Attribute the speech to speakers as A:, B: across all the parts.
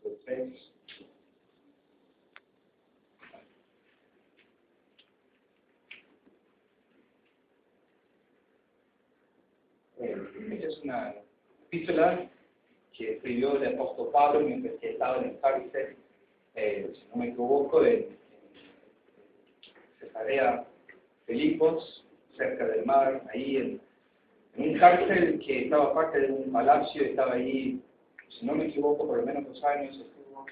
A: capítulo 3. Esta es una epístola que escribió el apóstol Pablo mientras que estaba en el cárcel, si no me equivoco, en Cesarea Filipos, cerca del mar, ahí en un cárcel que estaba parte de un palacio, estaba ahí, si no me equivoco, por lo menos 2 años estuvo.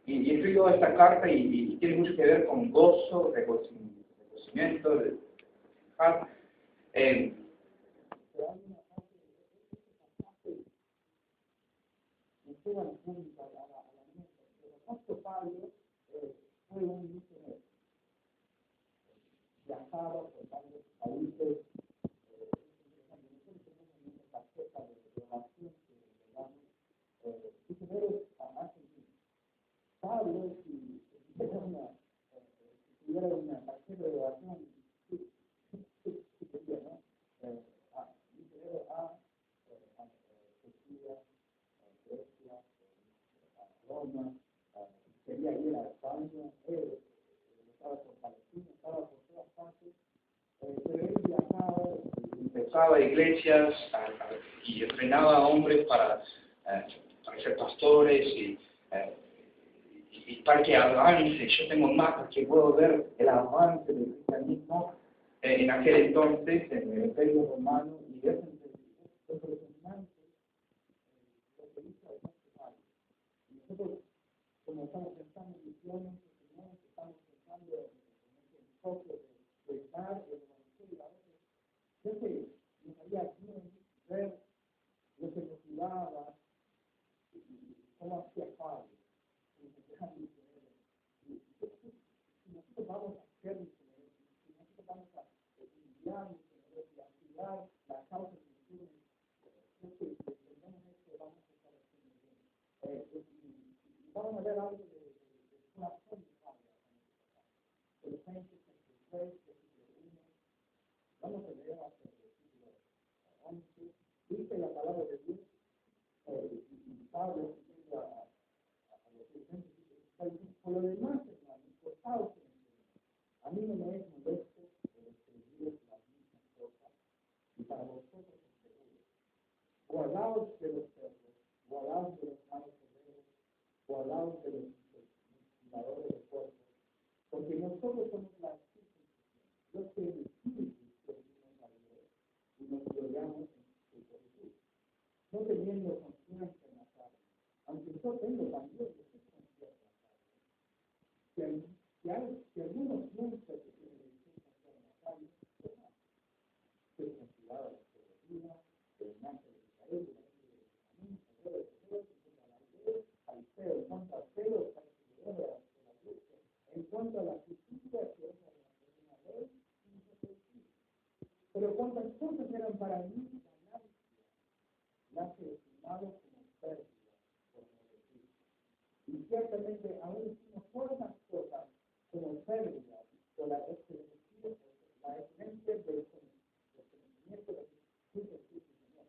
A: Y escribió esta carta y tiene mucho que ver con gozo, reconocimiento, de paz. Pablo fue un misionero, viajaba por varios países, una tarjeta de oración que le damos misioneros a Argentina. Pablo, si tuviera una tarjeta de oración, sería, ¿no? Misionero a Turquía, Grecia, a Roma, quería ir a España, estaba por Palestina, estaba por todas partes, pero él viajaba, empezaba iglesias y entrenaba a hombres para ser pastores y para que avance. Yo tengo mapas que puedo ver el avance del cristianismo en aquel entonces, en el Imperio Romano, y es impresionante lo que hizo el apóstol. Nosotros, como estamos pensando en misiones, estamos pensando en ese enfoque de dar el evangelio a veces. Yo sé, nos haría bien ver lo que motivaba, cómo hacía Pablo, si nosotros vamos a ser misioneros, si nosotros vamos a estudiar misioneros y a cuidar la causa de misiones, creo que entendemos esto, vamos a estar haciendo bien. Vamos a ver algo de corazón de Pablo. Filipenses 3, versículo 1. Vamos a leer hasta el versículo 11. Dice la palabra de Dios, y Pablo diciendo a los filipenses, por lo demás, hermanos, esforzaos en el Señor. A mí no me es molesto el escribir las mismas cosas, y para vosotros es seguro. Guardaos de los perros, guardaos de los malos obreros, guardaos de los mutiladores de cuerpos, porque nosotros somos la circuncisión, los que en espíritu servimos a Dios y nos gloriamos en su Jesús, no teniendo confianza en la carne, aunque yo tengo también confianza en la carne. Si alguno piensa que tiene licencia en la carne, que es considerado la teología, el nace de Israel, de la vida de Benjamín, hebreo de Dios, fariseo, en cuanto a Pedro, perseguidor de la iglesia, en cuanto a la justicia que es la ley, pero cuantas cosas eran para mí ganancia, las he estimado como pérdida por no decir. Y ciertamente aún no todas las cosas como pérdida por la excelencia del conocimiento de Jesús, Señor,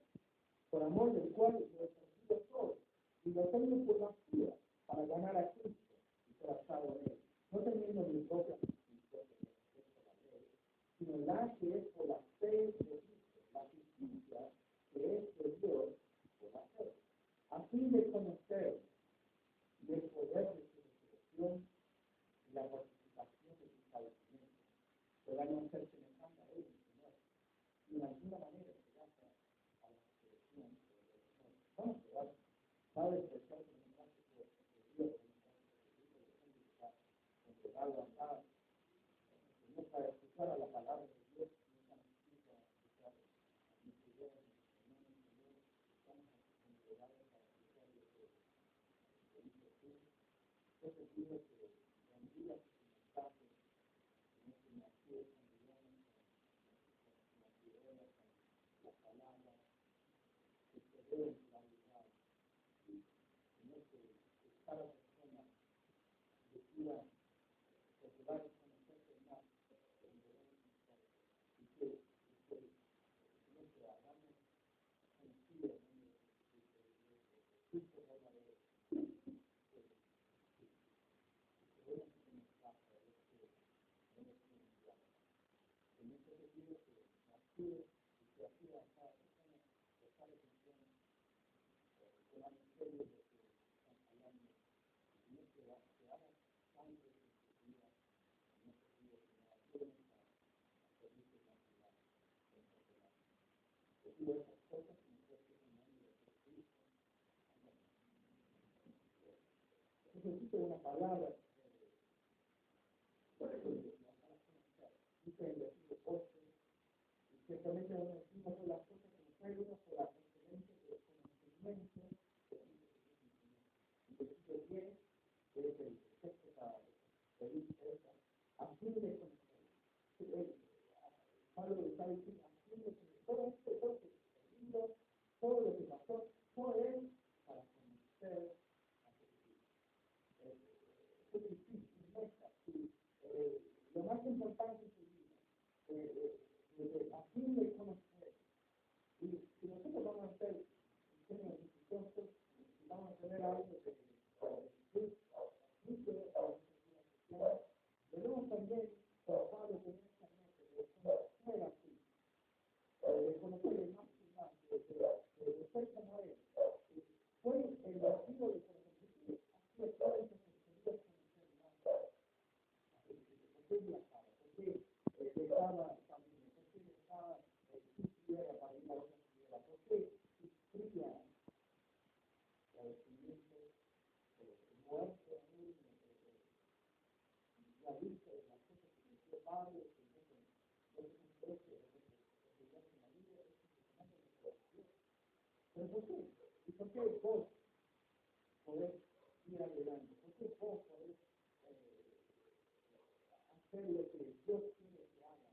A: por amor del cual lo he perdido todo, y lo tengo por vacía para ganar a Cristo y ser hallado en él, no teniendo mi propia justicia que es por la ley, sino la que es por la fe de Cristo, la justicia que es de Dios por la fe, a fin de conocer del poder de su resurrección y la participación de sus padecimientos, para no ser semejante a él, Señor, y de alguna manera llegar a la resurrección de los muertos. Vamos a orar. Padre, expresar que nos hace por Dios, entregado a paz, Señor, para escuchar a la palabra de Dios, nos necesita escuchar a nuestro Dios, Señor, vamos a congregarnos para escuchar lo que dice Jesús. Yo te pido que bendiga sus mensajes en este nacido con millones, con las ideas, con las palabras, que se deben clarificar. Señor, que cada persona decida procurar conocerte más en debemos nosotros y que Señor, que hagamos conocido el nombre de Jesucristo. Necesito una palabra, dice el versículo 8, y ciertamente no decimos las cosas enfermas por la excelencia de los conocimientos, y el versículo 10 es el texto para pedir esa, así de conocer. Pablo está diciendo, así de conocer todo lo que pasó, todo él para conocer. Lo más importante es a fin de conocer. Y si nosotros vamos a hacer diseños exitosos, vamos a tener algo de debemos también trabajar de tener esa mente, de conocer a Cristo, de conocerle más y más, de ser como Él. Fue el motivo de conocer a Cristo. Estaba también, estaba quisiera para ir a otra ciudad, porque sufría padecimiento, muerte, la vista de las cosas que me dio Pablo, que no es un precio de lo que ya en la vida, es impresionante. Pero ¿por qué? ¿Y por qué vos podés ir adelante? ¿Por qué vos podés hacer lo que Dios quiere que haga?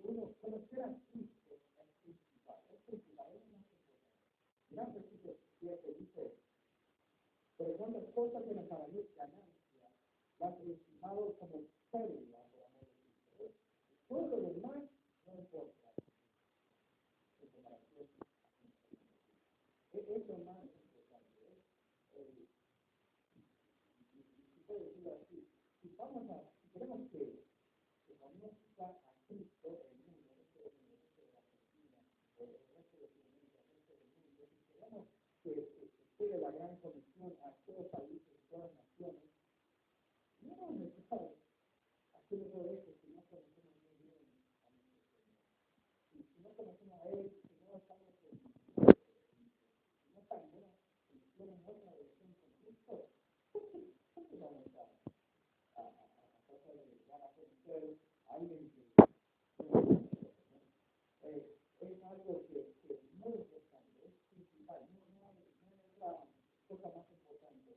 A: Uno conocer a Cristo es principal, es más importante. Mirá el versículo 7 dice, pero cuántas cosas que para mí es ganancia, las he estimado como pérdida por amor de Cristo. Todo lo demás no importa. En comparación es lo más importante. Si puedo decirlo así, si queremos que conozca a Cristo el mundo, el resto de la Argentina, el resto de Sudamérica, el resto del mundo, si queremos que llegue la gran comisión a todos los países, a todas las naciones, no es necesario hacer todo esto si no conocemos muy bien a nuestro Señor. Si no conocemos a Él, si no estamos no están buenas condiciones, buena relación con Cristo, ¿por qué vamos a tratar de dar a conocer a alguien que es algo que es muy importante, es principal, no es la cosa más importante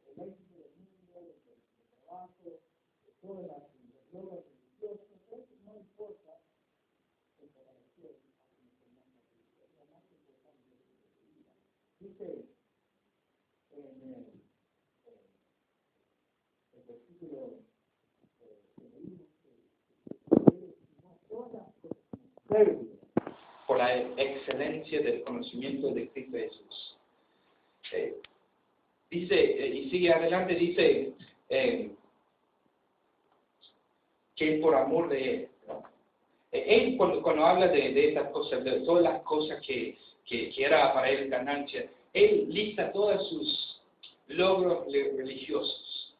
A: el éxito del mundo, del trabajo, de todas las logros religiosos, eso no importa en comparación a lo que más nos dice, es lo más importante de su vida. Dice en el versículo que leímos
B: por la excelencia del conocimiento de Cristo Jesús. Dice, y sigue adelante, dice que por amor de Él, ¿no? Él cuando habla de estas cosas, de todas las cosas que era para Él ganancia, Él lista todos sus logros religiosos,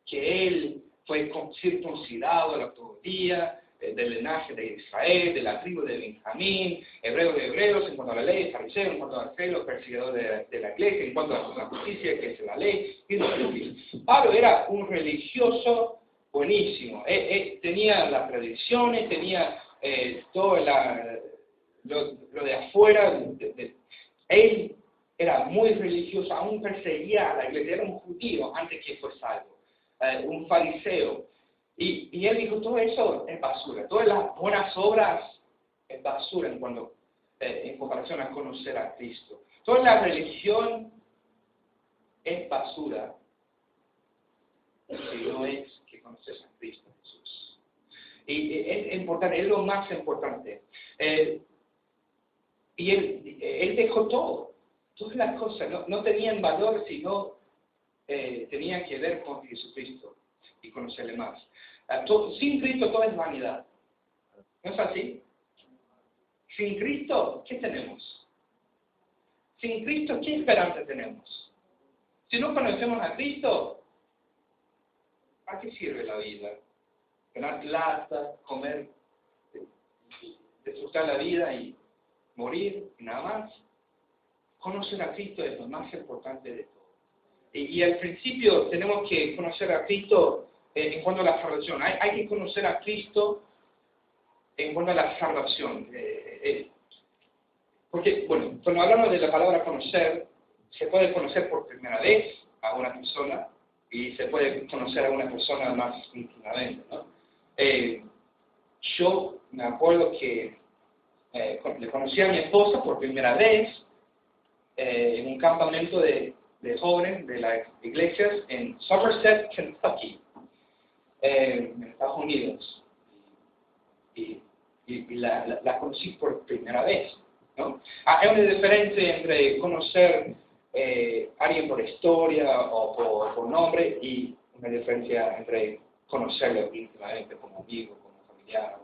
B: que Él fue circuncidado al octavo día, del linaje de Israel, de la tribu de Benjamín, hebreo de hebreos, en cuanto a la ley, fariseo, en cuanto al celo, perseguidor de la iglesia, en cuanto a la justicia, que es la ley, y Pablo era un religioso buenísimo, tenía las tradiciones, tenía todo lo de afuera, él era muy religioso, aún perseguía a la iglesia, era un judío antes que fue salvo, un fariseo. Y él dijo, todo eso es basura, todas las buenas obras es basura en comparación a conocer a Cristo. Toda la religión es basura si no es que conoces a Cristo Jesús. Y es importante, es lo más importante. Y él dejó todo. Todas las cosas no tenían valor si no tenían que ver con Jesucristo y conocerle más. Sin Cristo todo es vanidad. ¿No es así? Sin Cristo, ¿qué tenemos? Sin Cristo, ¿qué esperanza tenemos? Si no conocemos a Cristo, ¿a qué sirve la vida? Ganar plata, comer, disfrutar la vida y morir, y nada más. Conocer a Cristo es lo más importante de todo. Y al principio tenemos que conocer a Cristo en cuanto a la salvación. Hay que conocer a Cristo en cuanto a la salvación. Porque, bueno, cuando hablamos de la palabra conocer, se puede conocer por primera vez a una persona y se puede conocer a una persona más íntimamente, ¿no? Yo me acuerdo que le conocí a mi esposa por primera vez en un campamento de jóvenes de las iglesias en Somerset, Kentucky, en Estados Unidos. Y la conocí por primera vez, ¿no? Hay una diferencia entre conocer a alguien por historia o por nombre y una diferencia entre conocerlo íntimamente como amigo, como familiar.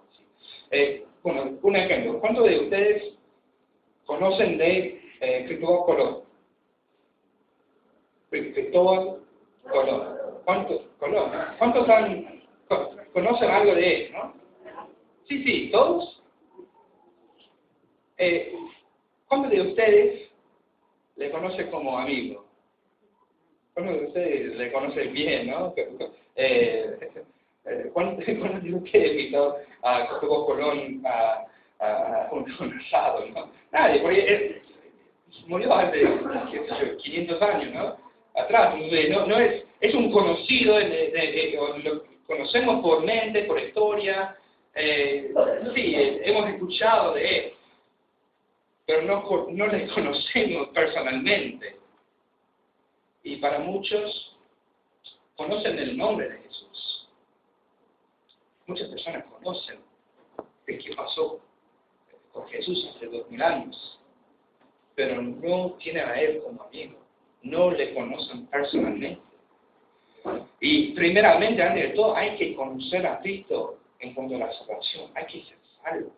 B: Bueno, un ejemplo. ¿Cuántos de ustedes conocen de Cristóbal Colón? Cristóbal Colón. ¿Cuántos conocen algo de él, no? Sí, ¿todos? ¿Cuántos de ustedes le conocen como amigo? ¿Cuántos de ustedes le conocen bien, no? ¿Cuántos de ustedes invitó a Cristóbal Colón a un asado, no? Nadie, porque él murió hace 500 años, ¿no? Atrás, no es un conocido, lo conocemos por mente, por historia, sí, hemos escuchado de él, pero no le conocemos personalmente. Y para muchos, conocen el nombre de Jesús. Muchas personas conocen de qué pasó con Jesús hace 2000 años, pero no tienen a Él como amigo, no le conocen personalmente. Y primeramente, antes de todo, hay que conocer a Cristo en cuanto a la salvación, hay que ser salvo.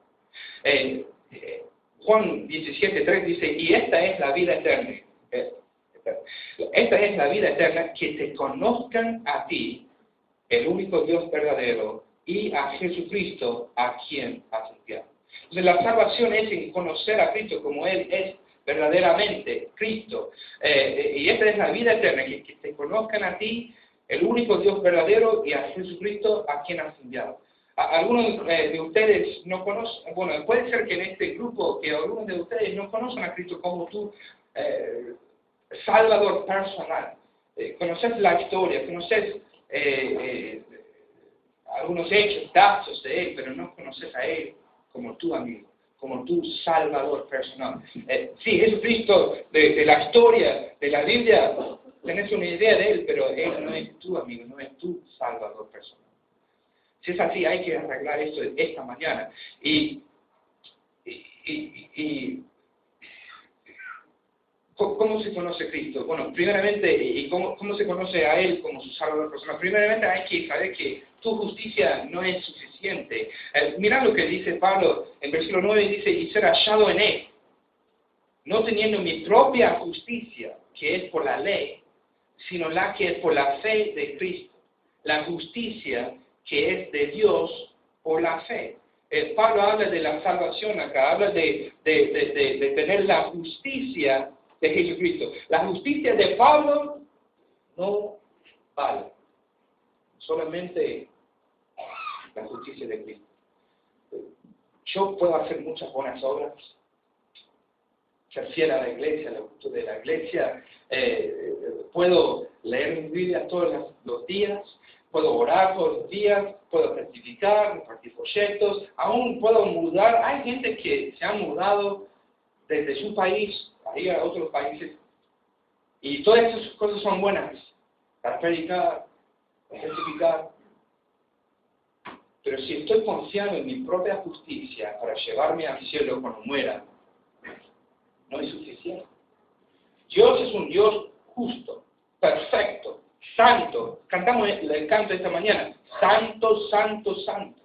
B: Juan 17:3 dice, y esta es la vida eterna. Esta es la vida eterna, que te conozcan a ti, el único Dios verdadero, y a Jesucristo, a quien has enviado. Entonces la salvación es en conocer a Cristo como Él es verdaderamente, Cristo. Y esta es la vida eterna, que te conozcan a ti, el único Dios verdadero, y a Jesucristo, a quien has enviado. Algunos de ustedes no conocen, bueno, puede ser que en este grupo, que algunos de ustedes no conocen a Cristo como tu Salvador personal. Conoces la historia, conoces algunos hechos, datos de Él, pero no conoces a Él como tu amigo, como tu Salvador personal. Sí, Jesucristo, de la historia, de la Biblia, tenés una idea de Él, pero Él no es tu amigo, no es tu Salvador personal. Si es así, hay que arreglar esto esta mañana. ¿Cómo se conoce a Cristo? Bueno, primeramente, ¿cómo se conoce a Él como su Salvador personal? Primeramente hay que saber que tu justicia no es suficiente. Mira lo que dice Pablo en versículo 9, dice, y ser hallado en Él, no teniendo mi propia justicia, que es por la ley, sino la que es por la fe de Cristo. La justicia que es de Dios por la fe. Pablo habla de la salvación acá, habla de tener la justicia de Jesucristo. La justicia de Pablo no vale. Solamente la justicia de Cristo. Yo puedo hacer muchas buenas obras, ser fiel a la iglesia, a lo justo de la iglesia, puedo leer mi Biblia todos los días, puedo orar todos los días, puedo testificar, compartir proyectos, aún puedo mudar. Hay gente que se ha mudado desde su país a ir a otros países, y todas esas cosas son buenas para predicar, para testificar. Pero si estoy confiando en mi propia justicia para llevarme al cielo cuando muera, no es suficiente. Dios es un Dios justo, perfecto, santo. Cantamos el canto esta mañana. Santo, santo, santo.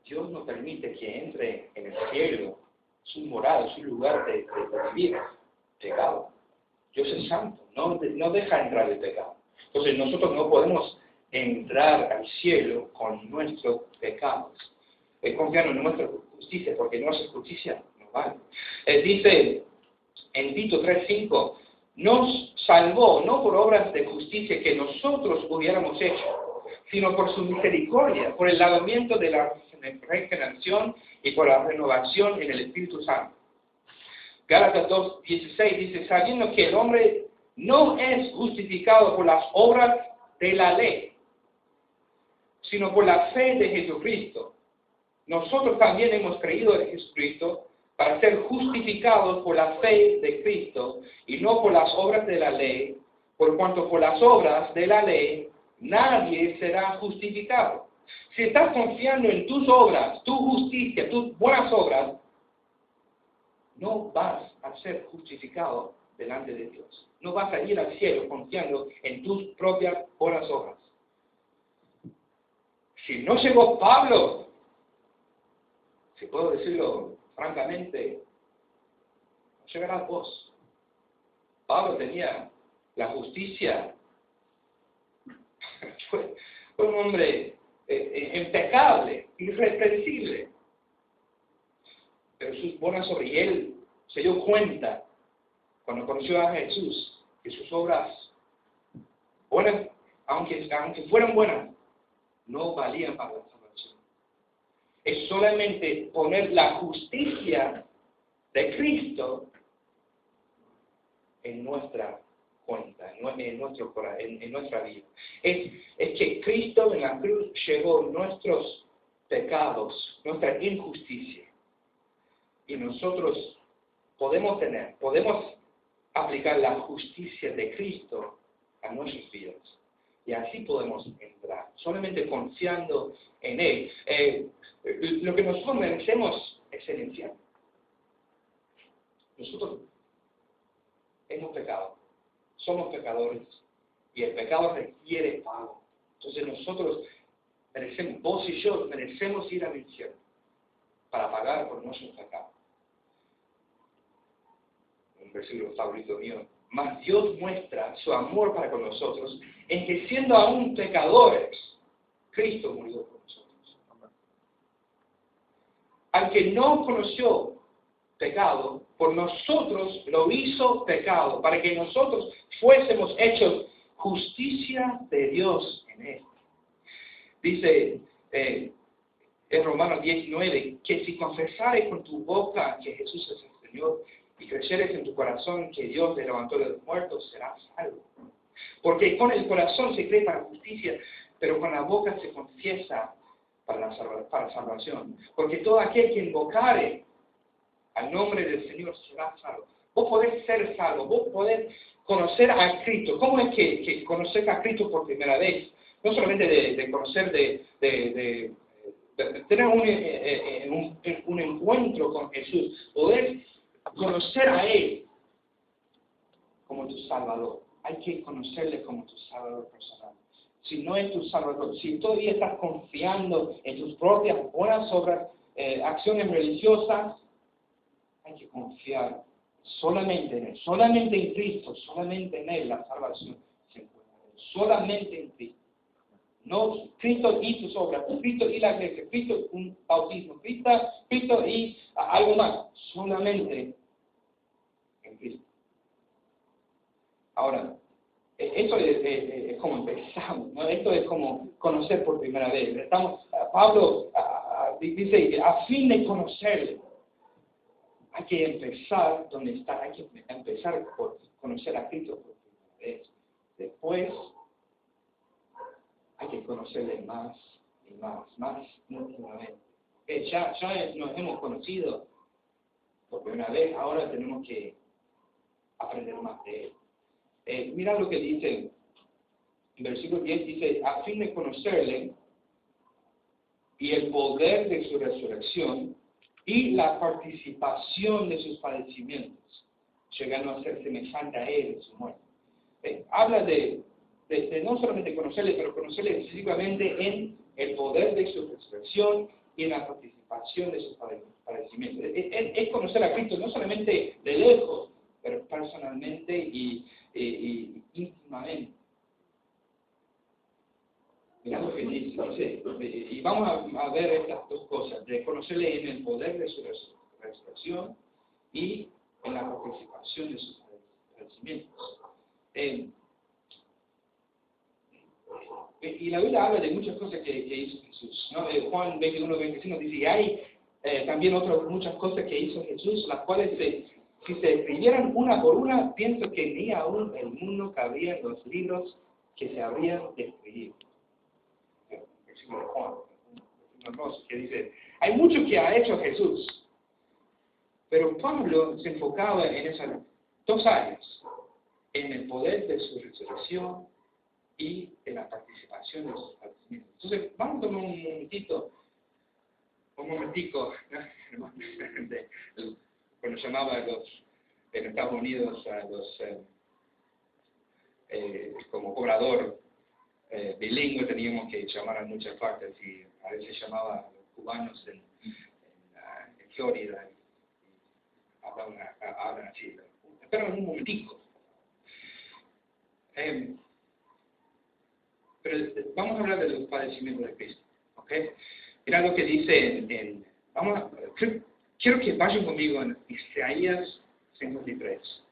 B: Dios no permite que entre en el cielo, su morada, su lugar de vivir, pecado. Dios es santo, no deja entrar el pecado. Entonces nosotros no podemos entrar al cielo con nuestros pecados, confiando en nuestra justicia, porque nuestra justicia no vale. Dice en Tito 3:5, nos salvó no por obras de justicia que nosotros hubiéramos hecho, sino por su misericordia, por el lavamiento de la regeneración y por la renovación en el Espíritu Santo. Gálatas 2:16 dice, sabiendo que el hombre no es justificado por las obras de la ley, sino por la fe de Jesucristo. Nosotros también hemos creído en Jesucristo para ser justificados por la fe de Cristo y no por las obras de la ley, por cuanto por las obras de la ley nadie será justificado. Si estás confiando en tus obras, tu justicia, tus buenas obras, no vas a ser justificado delante de Dios. No vas a ir al cielo confiando en tus propias buenas obras. Si no llegó Pablo, si puedo decirlo francamente, no llegarás vos. Pablo tenía la justicia. Fue un hombre impecable, irreprensible. Pero sus buenas obras, y él se dio cuenta cuando conoció a Jesús que sus obras buenas, aunque fueran buenas, no valían para la salvación. Es solamente poner la justicia de Cristo en nuestra cuenta, en nuestra vida. Es que Cristo en la cruz llevó nuestros pecados, nuestra injusticia. Y nosotros podemos aplicar la justicia de Cristo a nuestras vidas. Y así podemos entrar, solamente confiando en Él. Lo que nosotros merecemos es el infierno. Nosotros hemos pecado, somos pecadores, y el pecado requiere pago. Entonces nosotros merecemos, vos y yo, merecemos ir al infierno para pagar por nuestros pecados. Un versículo favorito mío. Mas Dios muestra su amor para con nosotros en que siendo aún pecadores, Cristo murió por nosotros. Al que no conoció pecado, por nosotros lo hizo pecado, para que nosotros fuésemos hechos justicia de Dios en él. Dice en Romanos 19, que si confesares con tu boca que Jesús es el Señor, y creyeres en tu corazón que Dios te levantó de los muertos, serás salvo. Porque con el corazón se cree para justicia, pero con la boca se confiesa para salvación. Porque todo aquel que invocare al nombre del Señor será salvo. Vos podés ser salvo, vos podés conocer a Cristo. ¿Cómo es que conocer a Cristo por primera vez? No solamente de conocer, de tener un encuentro con Jesús, poder conocer a Él como tu Salvador. Hay que conocerle como tu Salvador personal. Si no es tu Salvador, si todavía estás confiando en tus propias buenas obras, acciones religiosas, hay que confiar solamente en Él, solamente en Cristo, solamente en Él la salvación se encuentra. Solamente en Cristo. No Cristo y sus obras, Cristo y la iglesia, Cristo y un bautismo, Cristo y algo más, solamente en Cristo. Ahora, esto es como empezamos, ¿no? Esto es como conocer por primera vez. Pablo dice, a fin de conocerle, hay que empezar donde está, hay que empezar por conocer a Cristo por primera vez. Después, hay que conocerle más y más íntimamente. Ya nos hemos conocido por primera vez, ahora tenemos que aprender más de Él. Mira lo que dice En versículo 10 dice, a fin de conocerle y el poder de su resurrección y la participación de sus padecimientos, llegando a ser semejante a él en su muerte. Habla de no solamente conocerle, pero conocerle exclusivamente en el poder de su resurrección y en la participación de sus padecimientos. Es conocer a Cristo no solamente de lejos, pero personalmente y íntimamente. Mirá lo que dice, y vamos a ver estas dos cosas, de conocerle en el poder de su resurrección y en la participación de sus padecimientos. Y la Biblia habla de muchas cosas que hizo Jesús, ¿no? Juan 21, 25 dice, y hay también muchas cosas que hizo Jesús, las cuales si se escribieran una por una, pienso que ni aún el mundo cabría en los libros que se habrían de escribir. Versículo de Juan, que dice, hay mucho que ha hecho Jesús, pero Pablo se enfocaba en esas dos áreas, en el poder de su resurrección y en la participación de sus padecimientos. Entonces, vamos a tomar un momentico, ¿no? Cuando llamaba en Estados Unidos a los como orador bilingüe, teníamos que llamar a muchas partes y a veces llamaba a los cubanos en Florida y hablan así. Espera un momentico. Pero vamos a hablar de los padecimientos de Cristo, ¿ok? Mira lo que dice quiero que vayan conmigo en Isaías 53.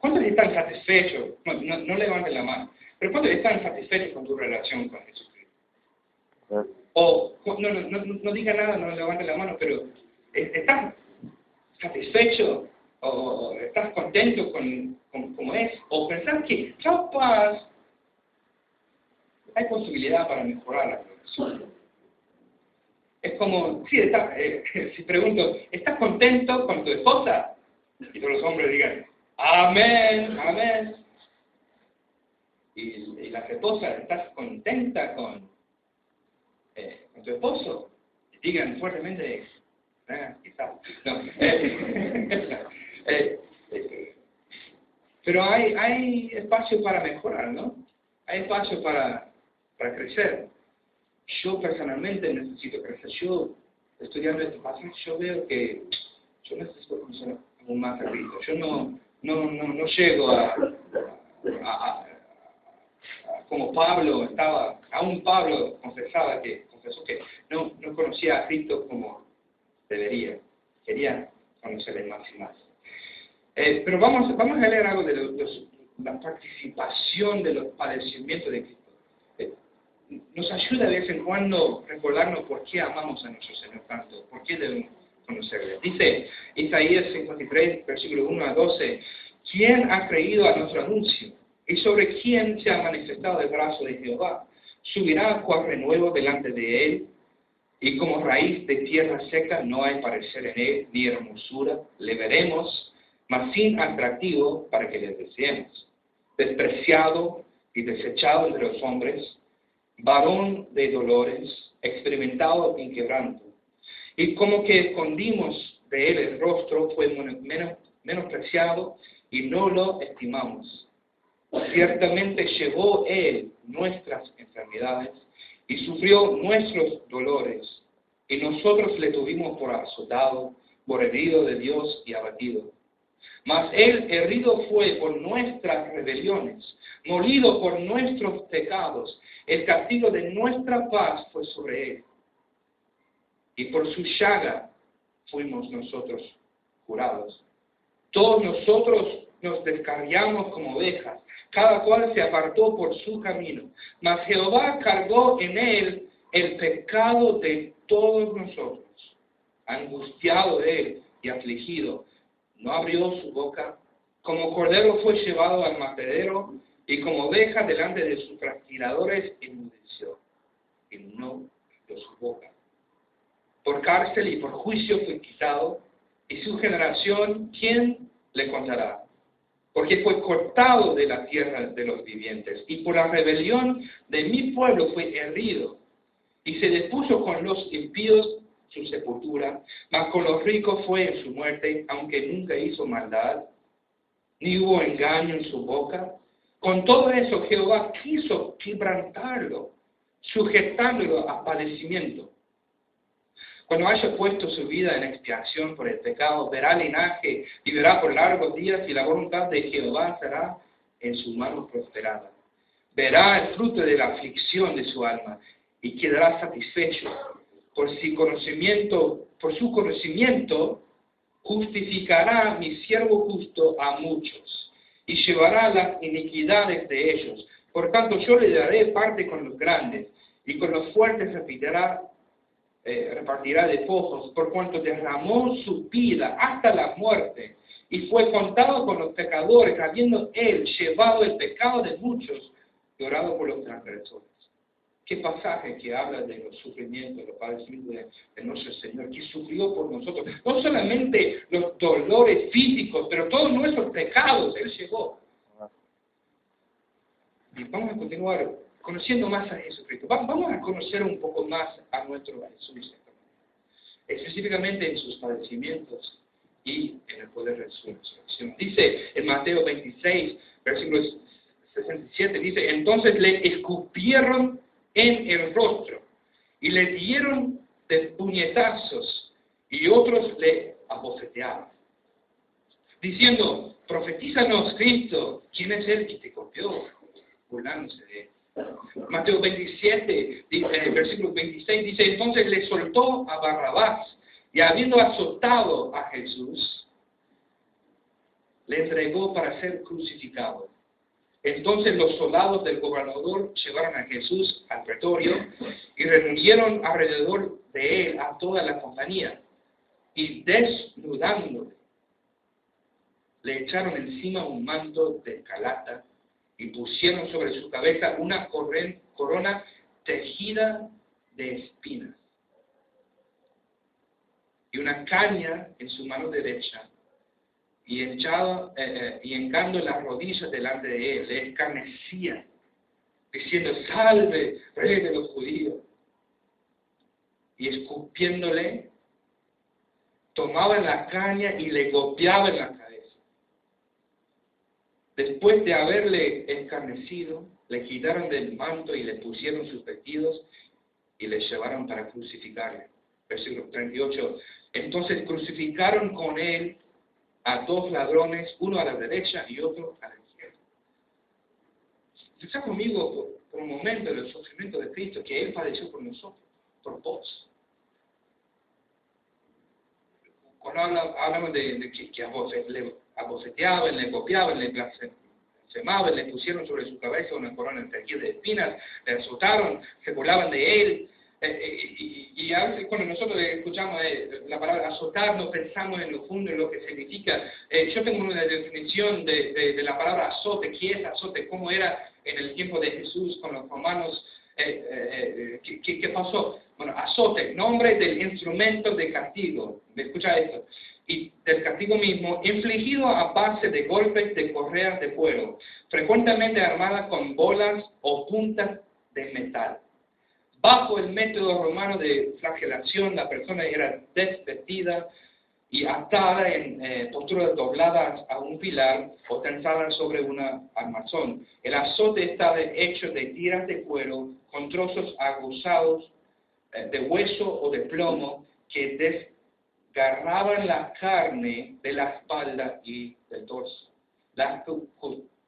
B: ¿Cuántos están satisfechos? No levanten la mano, pero ¿cuántos están satisfechos con tu relación con Jesucristo? O, no diga nada, no levanten la mano, pero ¿estás satisfecho? ¿O estás contento con como es? ¿O pensás que capaz hay posibilidad para mejorar la relación? Es como, si pregunto, ¿estás contento con tu esposa? Y todos los hombres digan, amén, amén. Y las esposas, ¿estás contenta con tu esposo? Y digan fuertemente, quizás. No. Pero hay espacio para mejorar, ¿no? Hay espacio para crecer. Yo personalmente necesito crecer. Yo, estudiando este pasaje, yo veo que yo necesito conocer aún más a Cristo. Yo no llego a como Pablo estaba, aún Pablo confesó que no conocía a Cristo como debería. Quería conocerle más y más. Pero vamos a leer algo de la participación de los padecimientos de Cristo. Nos ayuda de vez en cuando recordarnos por qué amamos a nuestro Señor tanto, por qué debemos conocerle. Dice Isaías 53, versículo 1 a 12, ¿quién ha creído a nuestro anuncio? ¿Y sobre quién se ha manifestado el brazo de Jehová? ¿Subirá cual renuevo delante de él? Y como raíz de tierra seca no hay parecer en él, ni hermosura. Le veremos, mas sin atractivo para que le deseemos. Despreciado y desechado entre los hombres, varón de dolores, experimentado en quebranto. Y como que escondimos de él el rostro, fue menospreciado y no lo estimamos. Ciertamente llevó él nuestras enfermedades y sufrió nuestros dolores. Y nosotros le tuvimos por azotado, por herido de Dios y abatido. Mas él herido fue por nuestras rebeliones, molido por nuestros pecados. El castigo de nuestra paz fue sobre él. Y por su llaga fuimos nosotros curados. Todos nosotros nos descarriamos como ovejas, cada cual se apartó por su camino. Mas Jehová cargó en él el pecado de todos nosotros. Angustiado él y afligido, no abrió su boca. Como cordero fue llevado al matadero, y como oveja delante de sus trasquiladores enmudeció, y no abrió su boca. Por cárcel y por juicio fue quitado, y su generación, ¿quién le contará? porque fue cortado de la tierra de los vivientes, y por la rebelión de mi pueblo fue herido, y se dispuso con los impíos su sepultura, mas con los ricos fue en su muerte, aunque nunca hizo maldad, ni hubo engaño en su boca. Con todo eso Jehová quiso quebrantarlo, sujetándolo a padecimiento. Cuando haya puesto su vida en expiación por el pecado, verá linaje, vivirá por largos días, y la voluntad de Jehová será en su mano prosperada. Verá el fruto de la aflicción de su alma, y quedará satisfecho. Por su conocimiento, justificará mi siervo justo a muchos, y llevará las iniquidades de ellos. Por tanto, yo le daré parte con los grandes, y con los fuertes repartirá despojos, por cuanto derramó su vida hasta la muerte, y fue contado con los pecadores, habiendo él llevado el pecado de muchos, y orado por los transgresores. ¿Qué pasaje que habla de los sufrimientos, los padecimientos de nuestro Señor, que sufrió por nosotros? No solamente los dolores físicos, pero todos nuestros pecados Él llevó. Y vamos a continuar conociendo más a Jesucristo. Vamos a conocer un poco más a nuestro Jesús, específicamente en sus padecimientos y en el poder de su resurrección. Dice en Mateo 26, versículos 67, dice: entonces le escupieron en el rostro, y le dieron de puñetazos, y otros le abofeteaban, diciendo: profetízanos, Cristo, ¿quién es el que te copió? Burlándose de él. Mateo 27, versículo 26, dice: entonces le soltó a Barrabás, y habiendo azotado a Jesús, le entregó para ser crucificado. Entonces los soldados del gobernador llevaron a Jesús al pretorio y reunieron alrededor de él a toda la compañía, y desnudándole, le echaron encima un manto de escarlata y pusieron sobre su cabeza una corona tejida de espinas y una caña en su mano derecha. Y hincando las rodillas delante de él, le escarnecía, diciendo: salve, rey de los judíos. Y escupiéndole, tomaban la caña y le golpeaban la cabeza. Después de haberle escarnecido, le quitaron del manto y le pusieron sus vestidos y le llevaron para crucificarle. Versículo 38. Entonces crucificaron con él a dos ladrones, uno a la derecha y otro a la izquierda. Está conmigo por un momento del sufrimiento de Cristo que Él padeció por nosotros, por vos. Cuando hablamos de que le abofeteaban, le copiaban, le blasfemaban, le pusieron sobre su cabeza una corona tejida de espinas, le azotaron, se burlaban de Él. Y a veces cuando nosotros escuchamos la palabra azotar, no pensamos en lo fondo, en lo que significa. Yo tengo una definición de la palabra azote. ¿Qué es azote? ¿Cómo era en el tiempo de Jesús con los romanos? ¿Qué pasó? Bueno, azote, nombre del instrumento de castigo. Escucha esto. Y del castigo mismo, infligido a base de golpes de correas de cuero, frecuentemente armadas con bolas o puntas de metal. Bajo el método romano de flagelación, la persona era desvestida y atada en posturas dobladas a un pilar o tensada sobre una armazón. El azote estaba hecho de tiras de cuero con trozos aguzados de hueso o de plomo que desgarraban la carne de la espalda y del torso. La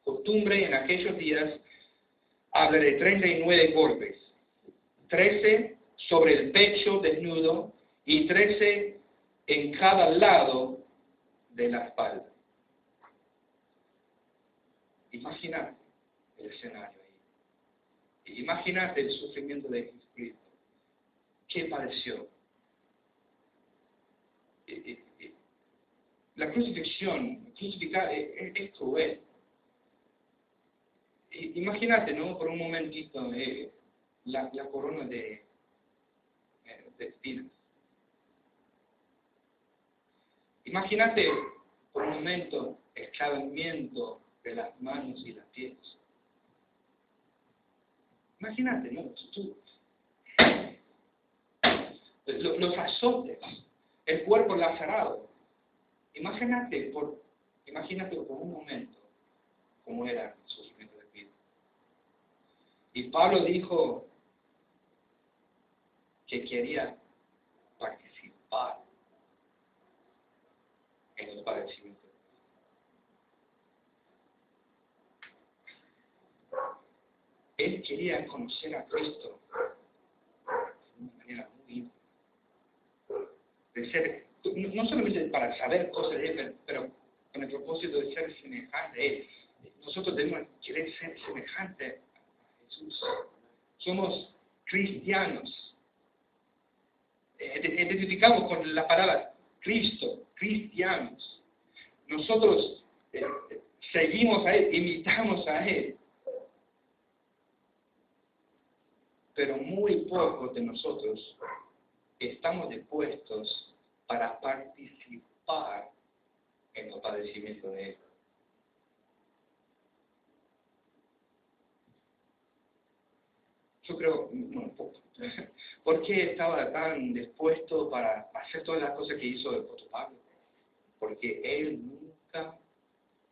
B: costumbre en aquellos días habla de 39 golpes. 13 sobre el pecho desnudo y 13 en cada lado de la espalda. Imagínate el escenario ahí. Imagínate el sufrimiento de Jesucristo. ¿Qué padeció? La crucifixión, crucificar es cruel. Imagínate, ¿no? Por un momentito, la corona de espinas. Imagínate por un momento esclavamiento de las manos y las pies. Imagínate, ¿no? Los azotes, el cuerpo lacerado. Imagínate por un momento cómo era el sufrimiento de Cristo. Y Pablo dijo que quería participar en el padecimiento. Él quería conocer a Cristo de una manera muy íntima. De ser, no solamente para saber cosas de Él, pero con el propósito de ser semejante a Él. Nosotros debemos querer ser semejantes a Jesús. Somos cristianos. Identificamos con la palabra Cristo, cristianos. Nosotros seguimos a Él, imitamos a Él. Pero muy pocos de nosotros estamos dispuestos para participar en los padecimientos de Él. Yo creo, ¿por qué estaba tan dispuesto para hacer todas las cosas que hizo el apóstol Pablo? Porque él nunca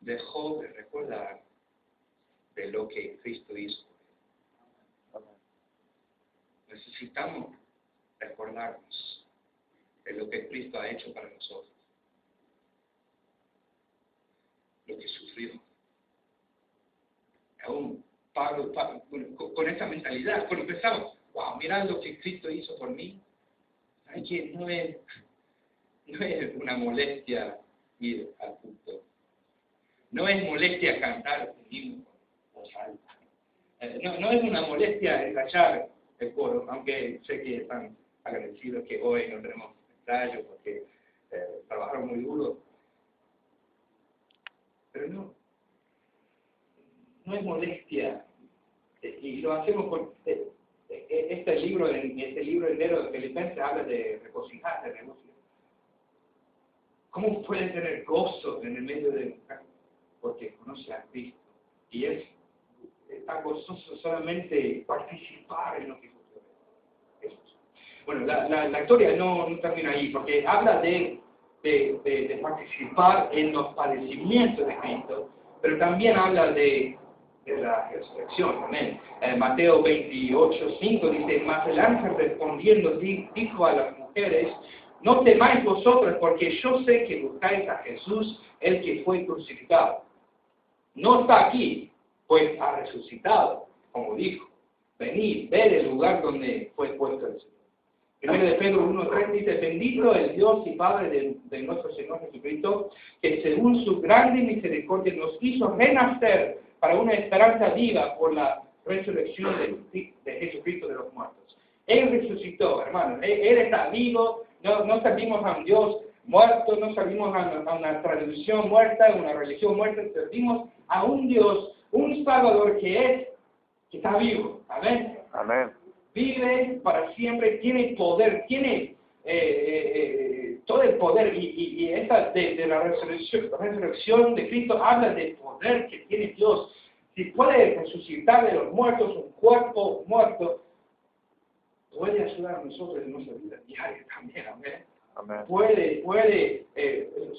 B: dejó de recordar de lo que Cristo hizo. Necesitamos recordarnos de lo que Cristo ha hecho para nosotros, lo que sufrió. Aún Pablo con esta mentalidad, cuando pensamos, wow, mirad lo que Cristo hizo por mí, ¿saben qué? No es una molestia ir al culto, no es molestia cantar un himno o salta, no es una molestia ensayar el coro, aunque sé que están agradecidos que hoy no tenemos ensayo porque trabajaron muy duro, pero no es molestia, y lo hacemos con este libro entero de Filipenses habla de regocijarse, de regocijo. ¿Cómo puede tener gozo en el medio de un campo? Porque conoce a Cristo y está gozoso solamente participar en lo que Dios. Bueno, la historia no termina ahí, porque habla de participar en los padecimientos de Cristo, pero también habla de la resurrección. Amén. Mateo 28:5 dice, mas el ángel respondiendo dijo a las mujeres, no temáis vosotras, porque yo sé que buscáis a Jesús, el que fue crucificado. No está aquí, pues ha resucitado, como dijo. Venid, ved el lugar donde fue puesto el Señor. Primero de Pedro 1:3 dice, bendito el Dios y Padre de nuestro Señor Jesucristo, que según su grande misericordia nos hizo renacer para una esperanza viva por la resurrección de Jesucristo de los muertos. Él resucitó, hermanos. Él está vivo. No servimos a un Dios muerto, no servimos a una tradición muerta, a una religión muerta. Servimos a un Dios, un Salvador que está vivo. Amén.
C: Amén.
B: Vive para siempre, tiene poder, tiene todo el poder, y esta de la resurrección de Cristo habla del poder que tiene Dios. Si puede resucitar de los muertos un cuerpo muerto, puede ayudar a nosotros en nuestra vida diaria también. Amén.
C: Amén.
B: Puede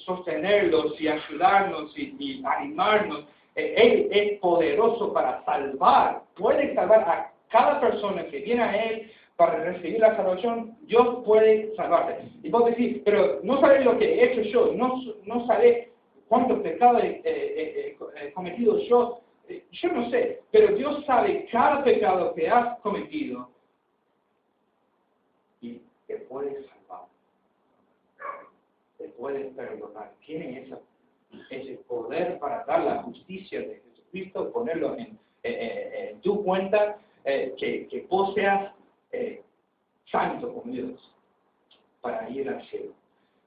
B: sostenerlos y ayudarnos y animarnos. Él es poderoso para salvar, puede salvar a cada persona que viene a Él para recibir la salvación. Dios puede salvarte. Y vos decís, pero no sabes lo que he hecho yo, no sabes cuántos pecados he cometido yo. Yo no sé, pero Dios sabe cada pecado que has cometido y te puede salvar, te puede perdonar. Tiene ese poder para dar la justicia de Jesucristo, ponerlo en tu cuenta, que vos seas santo con Dios para ir al cielo.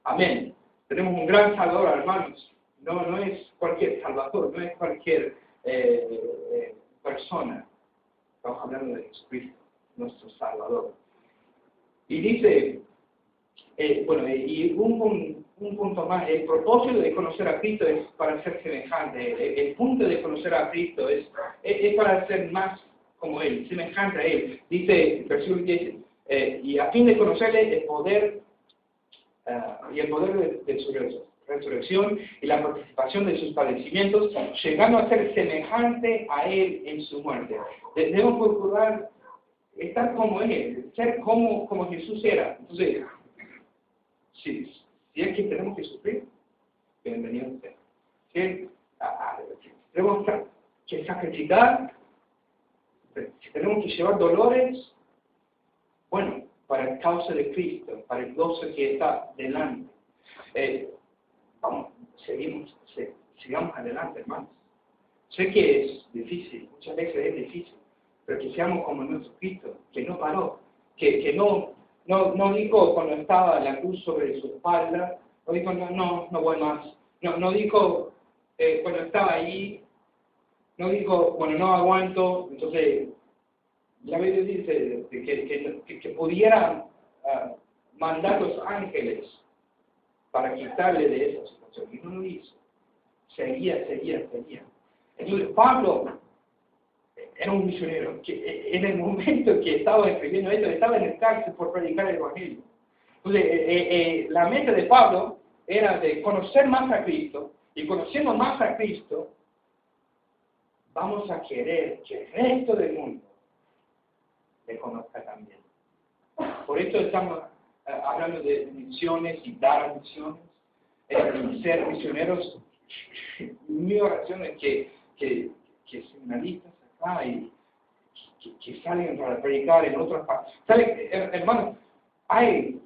B: Amén. Tenemos un gran Salvador, hermanos. No es cualquier Salvador, no es cualquier persona. Estamos hablando de Jesucristo, nuestro Salvador. Y dice, y un punto más. El propósito de conocer a Cristo es para ser semejante. El punto de conocer a Cristo es para ser más como Él, semejante a Él. Dice, versículo 10, y a fin de conocerle el poder de su resurrección y la participación de sus padecimientos, llegando a ser semejante a Él en su muerte. Debemos procurar estar como Él, ser como Jesús era. Entonces, si es que tenemos que sufrir, bienvenido usted. Si tenemos que sacrificar, si tenemos que llevar dolores, bueno, para la causa de Cristo, para el gozo que está delante. Vamos, sigamos adelante, hermanos. Sé que es difícil, muchas veces es difícil, pero que seamos como nuestro Cristo, que no paró, que no dijo cuando estaba la cruz sobre su espalda, no dijo, no voy más. No dijo cuando estaba allí, no dijo, bueno, no aguanto. Entonces, la Biblia dice que pudiera mandar los ángeles para quitarle de esa situación. Y no lo hizo. Seguía. Entonces, Pablo era un misionero que en el momento que estaba escribiendo esto, estaba en el cárcel por predicar el Evangelio. Entonces, la meta de Pablo era de conocer más a Cristo, y conociendo más a Cristo, vamos a querer que el resto del mundo le conozca también. Por eso estamos hablando de misiones y dar misiones, y ser misioneros. Mi oración es que seminaristas acá y que salgan para predicar en otras partes. Hermanos, hay,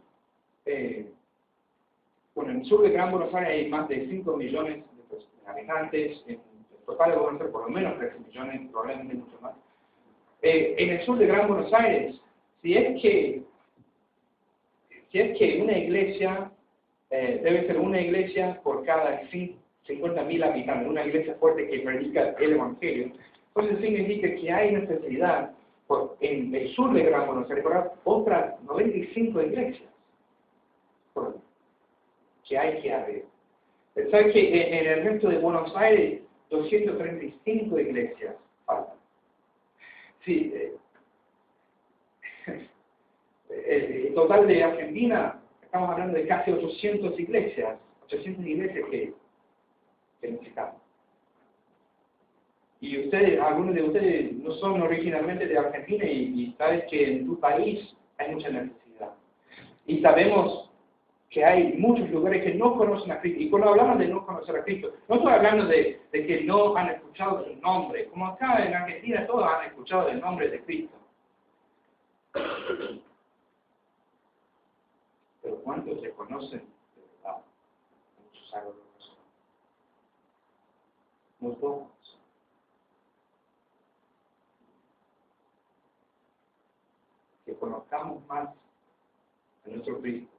B: bueno, en el sur de Gran Buenos Aires hay más de 5 millones de habitantes, en total deben ser por lo menos 13 millones, probablemente mucho más. En el sur de Gran Buenos Aires, si es que una iglesia, debe ser una iglesia por cada 50.000 habitantes, una iglesia fuerte que predica el Evangelio, entonces significa que hay necesidad en el sur de Gran Buenos Aires para otras 95 iglesias que hay que abrir. ¿Sabes que en el resto de Buenos Aires 235 iglesias faltan? Sí, el total de Argentina, estamos hablando de casi 800 iglesias que necesitamos. Y ustedes, algunos de ustedes no son originalmente de Argentina y sabes que en tu país hay mucha necesidad. Y sabemos que hay muchos lugares que no conocen a Cristo. Y cuando hablamos de no conocer a Cristo, no estoy hablando de que no han escuchado su nombre. Como acá en Argentina todos han escuchado el nombre de Cristo. Pero ¿cuántos le conocen de verdad? Muchos algo de razón. Muy pocos. Que conozcamos más a nuestro Cristo,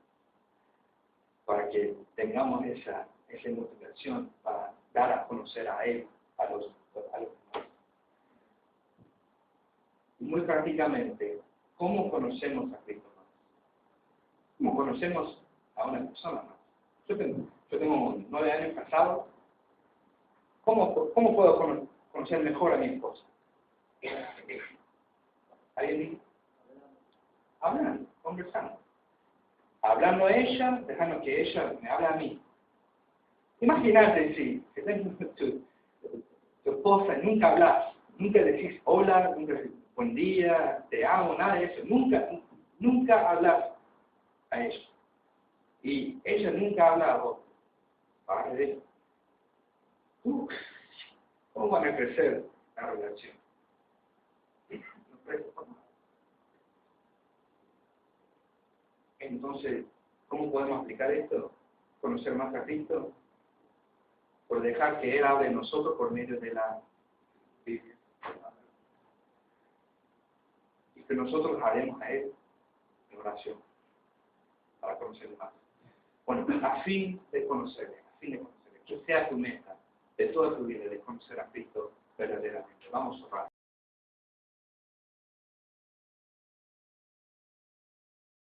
B: para que tengamos esa motivación para dar a conocer a Él, a los demás. Muy prácticamente, ¿cómo conocemos a Cristo más? ¿Cómo conocemos a una persona más? Yo tengo 9 años casado. ¿Cómo puedo conocer mejor a mi esposa? ¿Alguien dice? Hablando, conversando. Hablando a ella, dejando que ella me hable a mí. Imagínate si tu esposa, nunca hablas, nunca decís hola, nunca decís buen día, te amo, nada de eso. Nunca hablas a ella. Y ella nunca habla a vos. ¿Cómo van a crecer la relación? Entonces, ¿cómo podemos aplicar esto? Conocer más a Cristo, por dejar que Él hable de nosotros por medio de la Biblia. Y que nosotros haremos a Él en oración, para conocerle más. Bueno, a fin de conocerle, que sea tu meta de toda tu vida, de conocer a Cristo verdaderamente. Vamos a orar.